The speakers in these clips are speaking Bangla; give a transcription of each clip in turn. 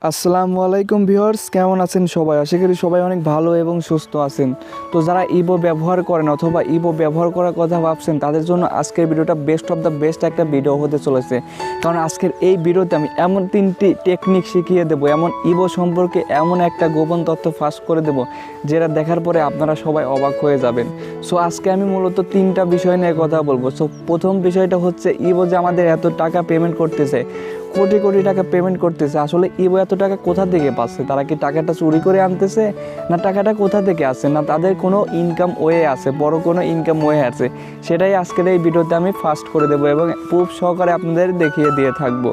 আসসালামু আলাইকুম ভিউয়ার্স, কেমন আছেন সবাই? আশা করি সবাই অনেক ভালো এবং সুস্থ আছেন। তো যারা ইবো ব্যবহার করেন অথবা ইবো ব্যবহার করার কথা ভাবছেন, তাদের জন্য আজকের ভিডিওটা বেস্ট অফ দ্য বেস্ট একটা ভিডিও হতে চলেছে। কারণ আজকের এই ভিডিওতে আমি এমন 3টি টেকনিক শিখিয়ে দেবো, এমন ইবো সম্পর্কে এমন একটা গোপন তথ্য ফাঁস করে দেবো, যেটা দেখার পরে আপনারা সবাই অবাক হয়ে যাবেন। সো আজকে আমি মূলত 3টা বিষয় নিয়ে কথা বলবো। সো প্রথম বিষয়টা হচ্ছে ইবো যে আমাদের এত টাকা পেমেন্ট করতেছে, কোটি কোটি টাকা পেমেন্ট করতেছে, আসলে ইবো এত টাকা কোথা থেকে পাচ্ছে? তারা কি টাকাটা চুরি করে আনতেছে, না টাকাটা কোথা থেকে আসছে, না তাদের কোনো ইনকাম ওয়ে আছে, বড় কোনো ইনকাম ওয়ে আছে? সেটাই আজকের এই ভিডিওতে আমি ফার্স্ট করে দেবো এবং প্রুফ সহকারে আপনাদের দেখিয়ে দিয়ে থাকবো।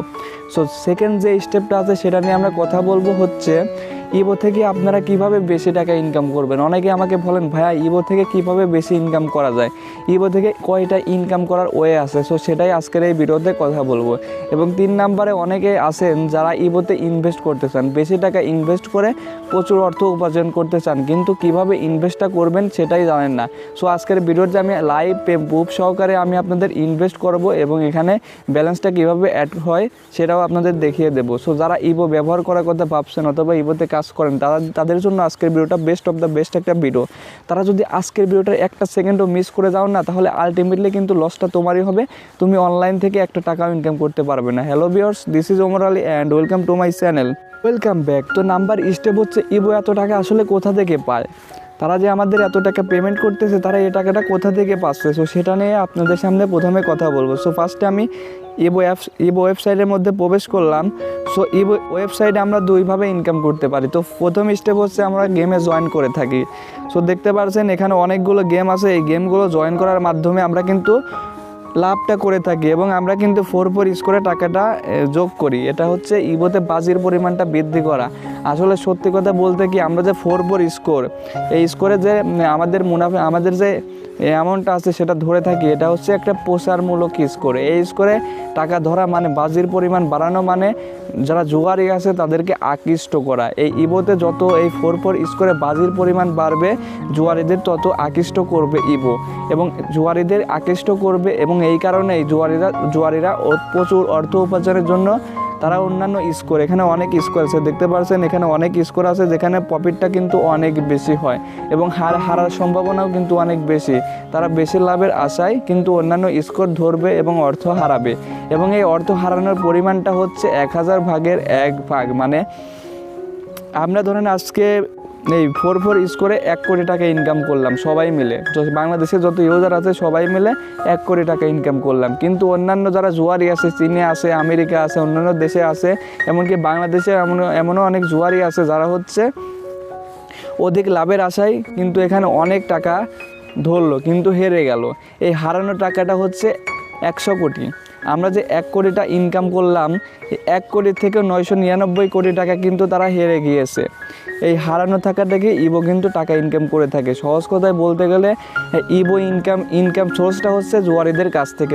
সো সেকেন্ড যে স্টেপটা আছে সেটা নিয়ে আমরা কথা বলবো হচ্ছে ইবো থেকে আপনারা কিভাবে বেশি টাকা ইনকাম করবেন। অনেকে আমাকে বলেন, ভাইয়া ইবো থেকে কিভাবে বেশি ইনকাম করা যায়, ইবো থেকে কয়টা ইনকাম করার ওয়ে আছে? সো সেটাই আজকের এই ভিডিওতে কথা বলবো। এবং 3 নম্বরে অনেকে আছেন যারা ইবোতে ইনভেস্ট করতে চান, বেশি টাকা ইনভেস্ট করে প্রচুর অর্থ উপার্জন করতে চান, কিন্তু কিভাবে ইনভেস্টটা করবেন সেটাই জানেন না। সো আজকের ভিডিওতে আমি লাইভ প্রুফ সহকারে আমি আপনাদের ইনভেস্ট করব এবং এখানে ব্যালেন্সটা কিভাবে অ্যাড হয় সেটাও আপনাদের দেখিয়ে দেবো। সো যারা ইবো ব্যবহার করার কথা ভাবছেন অথবা ইবোতে কাজ করেন, তাদের জন্য আজকের ভিডিওটা বেস্ট অফ দ্য বেস্ট একটা ভিডিও। তারা যদি আজকের ভিডিওটার একটা সেকেন্ডও মিস করে যাও না, তাহলে আলটিমেটলি কিন্তু লসটা তোমারই হবে, তুমি অনলাইন থেকে একটা টাকাও ইনকাম করতে পারবে না। Hello viewers, this is Omar Ali and welcome to my channel. Welcome back. তো নাম্বার স্টেপ হচ্ছে ইবো এত টাকা আসলে কোথা থেকে পায়, তারা যে আমাদের এত টাকা পেমেন্ট করতেছে, তারা এই টাকাটা কোথা থেকে পাচ্ছে? সো সেটা নিয়ে আপনাদের সামনে প্রথমে কথা বলবো। সো ফার্স্টে আমি ইবো ওয়েবসাইটের মধ্যে প্রবেশ করলাম। সো ইবো ওয়েবসাইটে আমরা দুইভাবে ইনকাম করতে পারি। তো প্রথম স্টেপ হচ্ছে আমরা গেমে জয়েন করে থাকি। সো দেখতে পাচ্ছেন এখানে অনেকগুলো গেম আছে, এই গেমগুলো জয়েন করার মাধ্যমে আমরা কিন্তু লাভটা করে থাকি এবং আমরা কিন্তু 4 স্কোরে টাকাটা যোগ করি। এটা হচ্ছে ইবোতে বাজির পরিমাণটা বৃদ্ধি করা। আসলে সত্যি কথা বলতে কি, আমরা যে 4 স্কোর, এই স্কোরে যে আমাদের মুনাফা, আমাদের যে অ্যামাউন্টটা আছে সেটা ধরে থাকি, এটা হচ্ছে একটা প্রচারমূলক স্কোর। এই স্কোরে টাকা ধরা মানে বাজির পরিমাণ বাড়ানো, মানে যারা জুয়ারি আছে তাদেরকে আকৃষ্ট করা। এই ইবোতে যত এই 4 স্কোরে বাজির পরিমাণ বাড়বে, জুয়ারিদের তত আকৃষ্ট করবে ইবো এবং জুয়ারিদের আকৃষ্ট করবে, এবং এই কারণে জুয়ারিরা প্রচুর অর্থ উপার্জনের জন্য তারা অন্যান্য স্কোর, এখানে অনেক স্কোর আছে, দেখতে পাচ্ছেন এখানে অনেক স্কোর আছে যেখানে প্রফিটটা কিন্তু অনেক বেশি হয় এবং হারার সম্ভাবনাও কিন্তু অনেক বেশি। তারা বেশি লাভের আশায় কিন্তু অন্যান্য স্কোর ধরবে এবং অর্থ হারাবে, এবং এই অর্থ হারানোর পরিমাণটা হচ্ছে 1000 ভাগের 1 ভাগ। মানে আমরা ধরেন আজকে এই 4 স্কোরে 1 কোটি টাকা ইনকাম করলাম সবাই মিলে, বাংলাদেশে যত ইউজার আছে সবাই মিলে 1 কোটি টাকা ইনকাম করলাম, কিন্তু অন্যান্য যারা জুয়ারি আছে, চীনে আছে, আমেরিকা আছে, অন্যান্য দেশে আছে, এমনকি বাংলাদেশে এমনও অনেক জুয়ারি আছে যারা হচ্ছে অধিক লাভের আশায় কিন্তু এখানে অনেক টাকা ধরলো কিন্তু হেরে গেল। এই হারানো টাকাটা হচ্ছে 100 কোটি। আমরা যে 1 কোটিটা ইনকাম করলাম, 1 কোটি থেকে 999 কোটি টাকা কিন্তু তারা হেরে গিয়েছে। এই হারানো টাকাটাকে ইবো কিন্তু টাকা ইনকাম করে থাকে। সহজ কথায় বলতে গেলে ইবো ইনকাম সোর্সটা হচ্ছে জুয়ারিদের কাছ থেকে।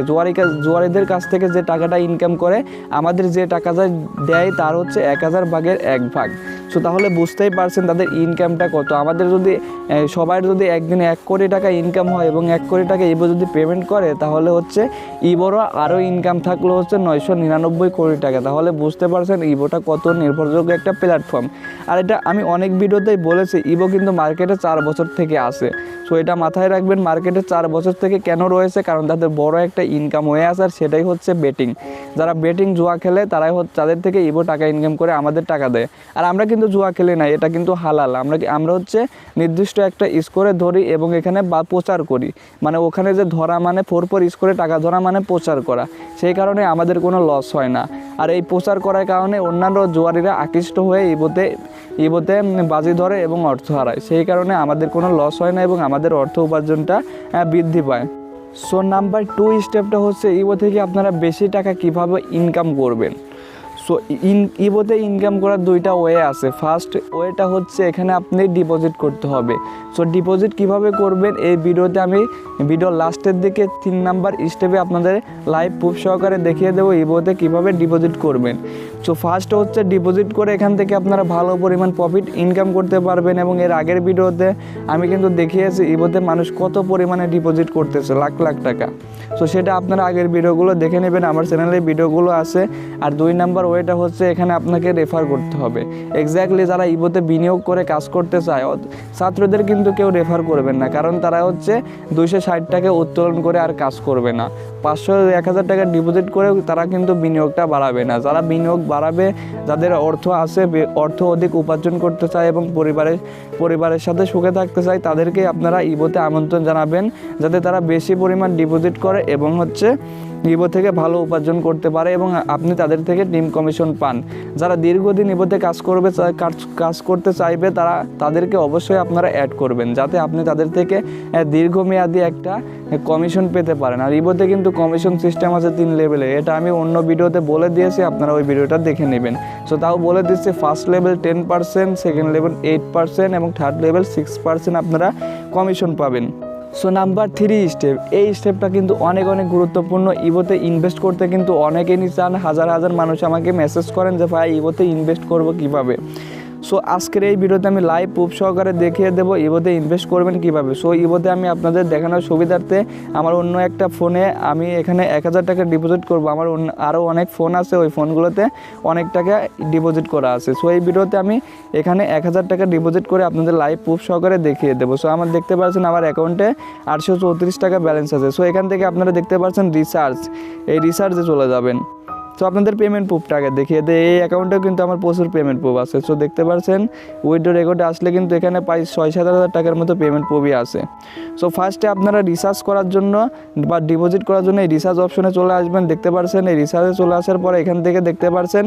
জুয়ারিদের কাছ থেকে যে টাকাটা ইনকাম করে, আমাদের যে টাকাটা দেয় তার হচ্ছে 1000 ভাগের 1 ভাগ। সো তাহলে বুঝতেই পারছেন তাদের ইনকামটা কত। আমাদের যদি সবার যদি একদিনে 1 কোটি টাকা ইনকাম হয় এবং 1 কোটি টাকা ইবো যদি পেমেন্ট করে, তাহলে হচ্ছে ইবোরও আরও ইনকাম থাকলো হচ্ছে 999 কোটি টাকা। তাহলে বুঝতে পারছেন ইবোটা কত নির্ভরযোগ্য একটা প্ল্যাটফর্ম। আর এটা আমি অনেক ভিডিওতেই বলেছি, ইবো কিন্তু মার্কেটে 4 বছর থেকে আসে। সো এটা মাথায় রাখবেন, মার্কেটে 4 বছর থেকে কেন রয়েছে, কারণ তাদের বড় একটা ইনকাম হয়ে আসে, আর সেটাই হচ্ছে বেটিং। যারা বেটিং জুয়া খেলে তাদের থেকে ইবো টাকা ইনকাম করে আমাদের টাকা দেয়। আর আমরা কিন্তু জুয়া খেলি না, এটা কিন্তু হালাল। আমরা হচ্ছে নির্দিষ্ট একটা স্কোরে ধরি এবং এখানে প্রচার করি, মানে ওখানে যে ধরা মানে 4 স্কোরে টাকা ধরা মানে প্রচার করা, সেই কারণে আমাদের কোনো লস হয় না। আর এই প্রচার করার কারণে অন্যান্য জুয়ারিরা আকৃষ্ট হয়ে ইবোতে বাজি ধরে এবং অর্থ হারায়, সেই কারণে আমাদের কোনো লস হয় না এবং আমাদের অর্থ উপার্জনটা বৃদ্ধি পায়। সো নাম্বার 2 স্টেপটা হচ্ছে ইবো থেকে আপনারা বেশি টাকা কিভাবে ইনকাম করবেন। সো ইবোতে ইনকাম করার 2টা ওয়ে আছে। ফার্স্ট ওয়েটা হচ্ছে এখানে আপনি ডিপোজিট করতে হবে। সো ডিপোজিট কিভাবে করবেন এই ভিডিওতে আমি ভিডিওর লাস্টের দিকে 3 নাম্বার স্টেপে আপনাদের লাইভ প্রুফ সহকারে দেখিয়ে দেবো ইবোতে কিভাবে ডিপোজিট করবেন। সো ফার্স্ট হচ্ছে ডিপোজিট করে এখান থেকে আপনারা ভালো পরিমাণ প্রফিট ইনকাম করতে পারবেন, এবং এর আগের ভিডিওতে আমি কিন্তু দেখিয়েছি ইবোতে মানুষ কত পরিমাণে ডিপোজিট করতেছে, লাখ লাখ টাকা। সো সেটা আপনারা আগের ভিডিওগুলো দেখে নেবেন, আমার চ্যানেলে ভিডিওগুলো আছে। আর 2 নাম্বার ওয়েটা হচ্ছে এখানে আপনাকে রেফার করতে হবে। এক্স্যাক্টলি যারা ইবোতে বিনিয়োগ করে কাজ করতে চায় ছাত্রদের কিন্তু কেউ রেফার করবেন না, কারণ তারা হচ্ছে 260 টাকা উত্তোলন করে আর কাজ করবে না। 500-1000 টাকা ডিপোজিট করে তারা কিন্তু বিনিয়োগটা বাড়াবে না। যারা বিনিয়োগ বাড়াবে, যাদের অর্থ আছে, অর্থ অধিক উপার্জন করতে চায় এবং পরিবারের সাথে সুখে থাকতে চায়, তাদেরকে আপনারা ইবোতে আমন্ত্রণ জানাবেন, যাতে তারা বেশি পরিমাণ ডিপোজিট করে এবং হচ্ছে ইবো থেকে ভালো উপার্জন করতে পারে এবং আপনি তাদের থেকে টিম কমিশন পান। যারা দীর্ঘদিন ইবোতে কাজ করতে চাইবে তাদেরকে অবশ্যই আপনারা অ্যাড করবেন, যাতে আপনি তাদের থেকে দীর্ঘমেয়াদী একটা কমিশন পেতে পারেন। আর ইবোতে কিন্তু কমিশন সিস্টেম আছে 3 লেভেলে, এটা আমি অন্য ভিডিওতে বলে দিয়েছি, আপনারা ওই ভিডিওটা দেখে নেবেন। সো তাও বলে দিচ্ছি, ফার্স্ট লেভেল 10%, সেকেন্ড লেভেল 8% এবং থার্ড লেভেল 6% আপনারা কমিশন পাবেন। সো নাম্বার 3 স্টেপ, এই স্টেপটা কিন্তু অনেক গুরুত্বপূর্ণ। ইবোতে ইনভেস্ট করতে কিন্তু অনেকেই চান, হাজার মানুষ আমাকে মেসেজ করেন যে ভাই ইবোতে ইনভেস্ট করব কিভাবে। সো আজকের এই ভিডিওতে আমি লাইভ প্রুফ সহকারে দেখিয়ে দেবো ইবোতে ইনভেস্ট করবেন কিভাবে। সো ইবোতে আমি আপনাদের দেখানোর সুবিধার্থে আমার অন্য একটা ফোনে আমি এখানে 1000 টাকা ডিপোজিট করব। আমার আরও অনেক ফোন আছে, ওই ফোনগুলোতে অনেক টাকা ডিপোজিট করা আছে। সো এই ভিডিওতে আমি এখানে 1000 টাকা ডিপোজিট করে আপনাদের লাইভ প্রুফ সহকারে দেখিয়ে দেবো। সো আমার দেখতে পাচ্ছেন আমার অ্যাকাউন্টে 834 টাকা ব্যালেন্স আছে। সো এখান থেকে আপনারা দেখতে পাচ্ছেন রিচার্জ, এই রিচার্জে চলে যাবেন। সো আপনাদের পেমেন্ট প্রুফটা আগে দেখিয়ে দেয়। এই অ্যাকাউন্টেও কিন্তু আমার প্রচুর পেমেন্ট প্রুফ আছে। সো দেখতে পাচ্ছেন উইথড্র রেকর্ডে আসলে কিন্তু এখানে প্রায় 6-7 হাজার টাকার মতো পেমেন্ট প্রুফই আছে। সো ফার্স্টে আপনারা রিচার্জ করার জন্য বা ডিপোজিট করার জন্য এই রিচার্জ অপশনে চলে আসবেন। দেখতে পাচ্ছেন এই রিচার্জে চলে আসার পরে এখান থেকে দেখতে পাচ্ছেন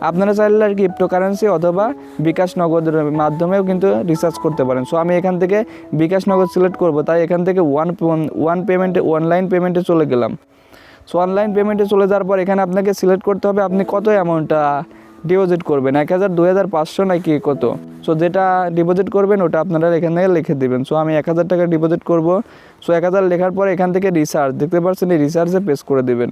আপনারা চাইলে আর ক্রিপ্টোকারেন্সি অথবা বিকাশ নগদের মাধ্যমেও কিন্তু রিচার্জ করতে পারেন। সো আমি এখান থেকে বিকাশ নগদ সিলেক্ট করব, তাই এখান থেকে অনলাইন পেমেন্টে চলে গেলাম। সো অনলাইন পেমেন্টে চলে যাওয়ার পর এখানে আপনাকে সিলেক্ট করতে হবে আপনি কত অ্যামাউন্টটা ডিপোজিট করবেন, 1000, 2000, 500 নাকি কত। সো যেটা ডিপোজিট করবেন ওটা আপনারা এখান থেকে লিখে দেবেন। সো আমি 1000 টাকা ডিপোজিট করব। সো 1000 লেখার পর এখান থেকে রিচার্জ দেখতে পাচ্ছেন, এই রিচার্জে পেজ করে দেবেন।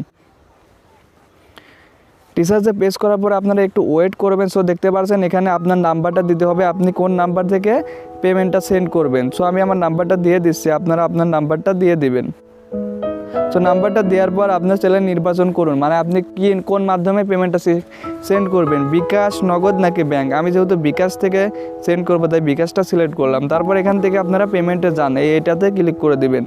রিচার্জে পেজ করার পর আপনারা একটু ওয়েট করবেন। সো দেখতে পাচ্ছেন এখানে আপনার নাম্বারটা দিতে হবে, আপনি কোন নাম্বার থেকে পেমেন্টটা সেন্ড করবেন। সো আমি আমার নাম্বারটা দিয়ে দিচ্ছি, আপনারা আপনার নাম্বারটা দিয়ে দিবেন। সো নাম্বারটা দেওয়ার পর আপনার চ্যানেল নির্বাচন করুন, মানে আপনি কোন মাধ্যমে পেমেন্টটা সেন্ড করবেন, বিকাশ, নগদ নাকি ব্যাংক। আমি যেহেতু বিকাশ থেকে সেন্ড করবো তাই বিকাশটা সিলেক্ট করলাম। তারপর এখান থেকে আপনারা পেমেন্টে যান, এইটাতে ক্লিক করে দিবেন।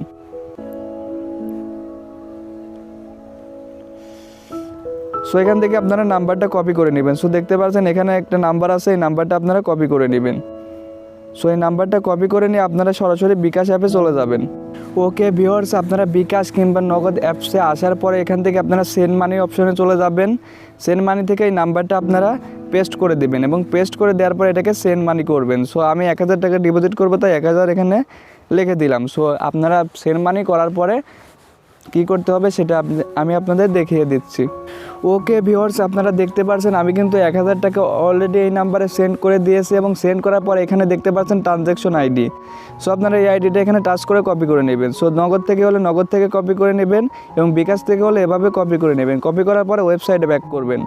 সো এখান থেকে আপনারা নাম্বারটা কপি করে নেবেন। সো দেখতে পাচ্ছেন এখানে একটা নাম্বার আছে, এই নাম্বারটা আপনারা কপি করে নেবেন। সো এই নাম্বারটা কপি করে নিয়ে আপনারা সরাসরি বিকাশ অ্যাপে চলে যাবেন। ওকে ভিউয়ার্স, আপনারা বিকাশ কিংবা নগদ অ্যাপসে আসার পরে এখান থেকে আপনারা সেন্ড মানি অপশনে চলে যাবেন। সেন্ড মানি থেকে এই নাম্বারটা আপনারা পেস্ট করে দেবেন এবং পেস্ট করে দেওয়ার পর এটাকে সেন্ড মানি করবেন। সো আমি 1000 টাকা ডিপোজিট করবো, তাই 1000 এখানে লিখে দিলাম। সো আপনারা সেন্ড মানি করার পরে কি করতে হবে সেটা আমি আপনাদের দেখিয়ে দিচ্ছি। ওকে ভিউয়ার্স, আপনারা দেখতে পাচ্ছেন আমি কিন্তু 1000 টাকা অলরেডি এই নাম্বারে সেন্ড করে দিয়েছি এবং সেন্ড করার পর এখানে দেখতে পাচ্ছেন ট্রানজ্যাকশন আইডি। সো আপনারা এই আইডিটা এখানে টাচ করে কপি করে নেবেন। সো নগদ থেকে হলে নগদ থেকে কপি করে নেবেন এবং বিকাশ থেকে হলে এভাবে কপি করে নেবেন। কপি করার পরে ওয়েবসাইটে ব্যাক করবেন।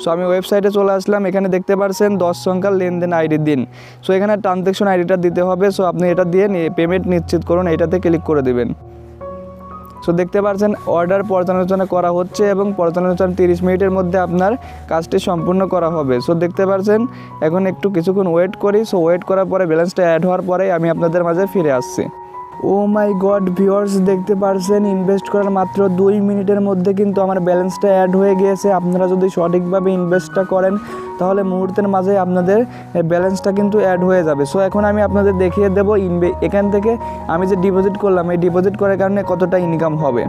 সো আমি ওয়েবসাইটে চলে আসলাম, এখানে দেখতে পাচ্ছেন 10 সংখ্যার লেনদেন আইডি দিন। সো এখানে ট্রানজ্যাকশন আইডিটা দিতে হবে। সো আপনি এটা দিয়ে পেমেন্ট নিশ্চিত করুন, এটাতে ক্লিক করে দেবেন। সো দেখতে পাচ্ছেন অর্ডার পর্যালোচনা করা হচ্ছে এবং পর্যালোচনা 30 মিনিটের মধ্যে আপনার কাজটি সম্পূর্ণ করা হবে। সো দেখতে পাচ্ছেন এখন একটু কিছুক্ষণ ওয়েট করি। সো ওয়েট করার পরে ব্যালেন্সটা অ্যাড হওয়ার পরে আমি আপনাদের মাঝে ফিরে আসছি। ও মাই গড ভিউয়ার্স, দেখতে পাচ্ছেন ইনভেস্ট করার মাত্র 2 মিনিটের মধ্যে কিন্তু আমার ব্যালেন্সটা অ্যাড হয়ে গিয়েছে। আপনারা যদি সঠিকভাবে ইনভেস্টটা করেন তাহলে মুহূর্তের মাঝে আপনাদের ব্যালেন্সটা কিন্তু অ্যাড হয়ে যাবে। সো এখন আমি আপনাদের দেখিয়ে দেবো এখান থেকে আমি যে ডিপোজিট করলাম এই ডিপোজিট করার কারণে কতটা ইনকাম হবে।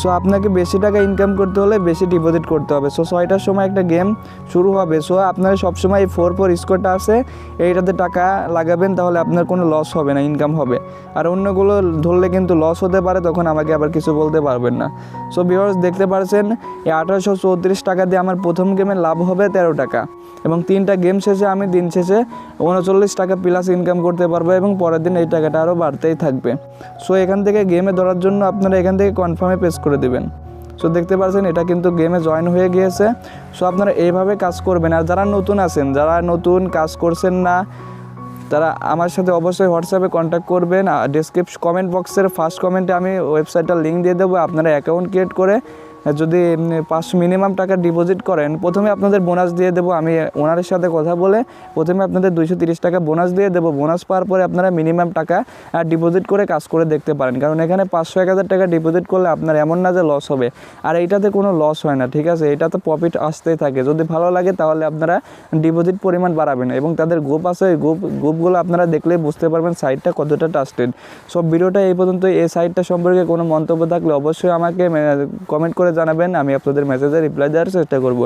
সো আপনাকে বেশি টাকা ইনকাম করতে হলে বেশি ডিপোজিট করতে হবে। সো 6টার সময় একটা গেম শুরু হবে। সো আপনারা সবসময় এই 4 স্কোরটা আছে এইটাতে টাকা লাগাবেন, তাহলে আপনার কোনো লস হবে না, ইনকাম হবে। আর অন্যগুলো ধরলে কিন্তু লস হতে পারে, তখন আমাকে আবার কিছু বলতে পারবেন না। সো ভিউয়ার্স দেখতে পাচ্ছেন এই 1834 টাকা দিয়ে আমার প্রথম গেমে লাভ হবে 13 টাকা এবং 3টা গেম শেষে আমি দিন শেষে 39 টাকা প্লাস ইনকাম করতে পারবো এবং পরের দিন এই টাকাটা আরও বাড়তেই থাকবে। সো এখান থেকে গেমে ধরার জন্য আপনারা এখান থেকে কনফার্মে পেজ করে দেবেন। সো দেখতে পাচ্ছেন এটা কিন্তু গেমে জয়েন হয়ে গিয়েছে। সো আপনারা এইভাবে কাজ করবেন। আর যারা নতুন আছেন, যারা নতুন কাজ করছেন না, তারা আমার সাথে অবশ্যই হোয়াটসঅ্যাপে কন্ট্যাক্ট করবেন। কমেন্ট বক্সের ফার্স্ট কমেন্টে আমি ওয়েবসাইটটার লিঙ্ক দিয়ে দেবো। আপনারা অ্যাকাউন্ট ক্রিয়েট করে যদি 500 মিনিমাম টাকা ডিপোজিট করেন, প্রথমে আপনাদের বোনাস দিয়ে দেবো। আমি ওনারের সাথে কথা বলে প্রথমে আপনাদের 230 টাকা বোনাস দিয়ে দেবো। বোনাস পাওয়ার পরে আপনারা মিনিমাম টাকা ডিপোজিট করে কাজ করে দেখতে পারেন, কারণ এখানে 500-1000 টাকা ডিপোজিট করলে আপনার এমন না যে লস হবে, আর এইটাতে কোনো লস হয় না, ঠিক আছে। এটাতে প্রফিট আসতেই থাকে। যদি ভালো লাগে তাহলে আপনারা ডিপোজিট পরিমাণ বাড়াবেন, এবং তাদের গ্রুপ আছে, ওই গ্রুপগুলো আপনারা দেখলেই বুঝতে পারবেন সাইটটা কতটা ট্রাস্টেড। সব ভিডিওটা এই পর্যন্ত। এই সাইটটা সম্পর্কে কোনো মন্তব্য থাকলে অবশ্যই আমাকে কমেন্ট করে জানাবেন, আমি আপনাদের মেসেজে রিপ্লাই দেওয়ার চেষ্টা করব।